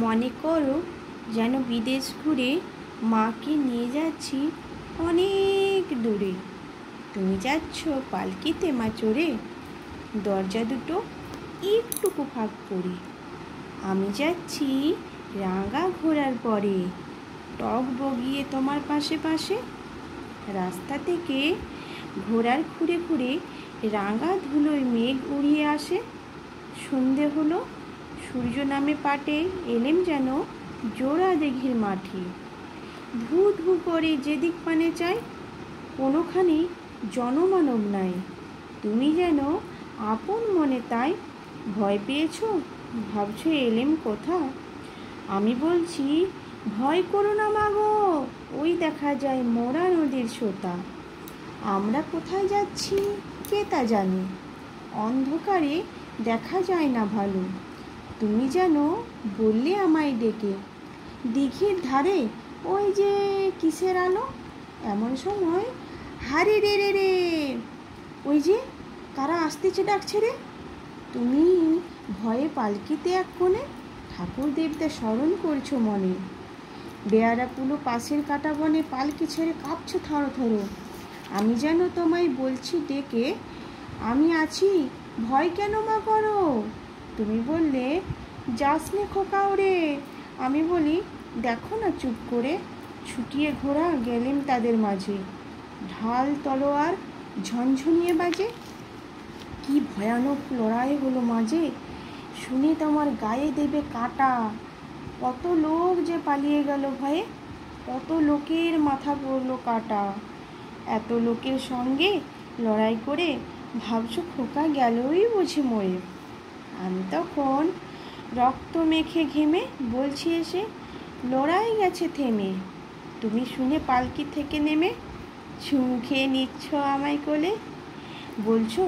মনে করো যেন বিদেশ ঘুরে মাকে নিয়ে যাচ্ছি অনেক দূরে। তুমি যাচ্ছ পালকিতে মা চড়ে, দরজা দুটো একটুকু ফাঁক করে। আমি যাচ্ছি রাঙা ঘোড়ার পরে, টক বগিয়ে তোমার পাশে পাশে। রাস্তা থেকে ঘোড়ার খুঁড়ে খুঁড়ে রাঙা ধুলোয় মেঘ উড়িয়ে আসে। সন্ধে হলো, সূর্য নামে পাটে, এলেম যেন জোড়া দিঘির মাঠে। ধু ধু করে যেদিক পানে চাই, কোনোখানি জনমানব নাই। তুমি যেন আপন মনে তাই ভয় পেয়েছ, ভাবছো এলেম কোথা। আমি বলছি ভয় করো না মাগো, ওই দেখা যায় মোরা নদীর সোতা। আমরা কোথায় যাচ্ছি কে তা জানে, অন্ধকারে দেখা যায় না ভালো। তুমি যেন বললে আমায় ডেকে, দিঘির ধারে ওই যে কিসের আলো। এমন সময় হারে রে রে রে, ওই যে কারা আসতেছে ডাকছে রে। তুমি ভয়ে পালকিতে এক কোণে ঠাকুর দেবতা স্মরণ করছো মনে। বেয়ারাপুলো পাশের কাটা বনে পালকি ছেড়ে কাঁপছো থরো থরো। আমি যেন তোমায় বলছি ডেকে, আমি আছি ভয় কেন মা করো। তুমি বললে যাস নে খোকা ওরে। আমি বলি দেখো না চুপ করে, ছুটিয়ে ঘোড়া গেলেম তাদের মাঝে। ঢাল তলোয়ার ঝনঝনিয়ে বাজে, কি ভয়ানক লড়াই হলো মাঝে। শুনে তোমার গায়ে দেবে কাটা, কত লোক যে পালিয়ে গেল ভয়ে, কত লোকের মাথা পড়লো কাটা। এত লোকের সঙ্গে লড়াই করে ভাবছো খোকা গেলই বুঝি মরে। আমি তখন রক্ত মেখে ঘেমে বলছি এসে, লড়াই গেছে থেমে। তুমি শুনে পালকি থেকে নেমে চুমু খেয়ে নিচ্ছ আমায় কোলে, বলছো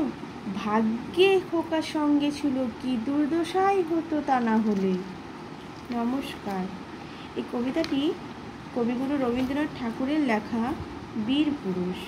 ভাগ্যে খোকার সঙ্গে ছিল, কি দুর্দশাই হতো তা না হলে। নমস্কার। এই কবিতাটি কবিগুরু রবীন্দ্রনাথ ঠাকুরের লেখা বীর পুরুষ।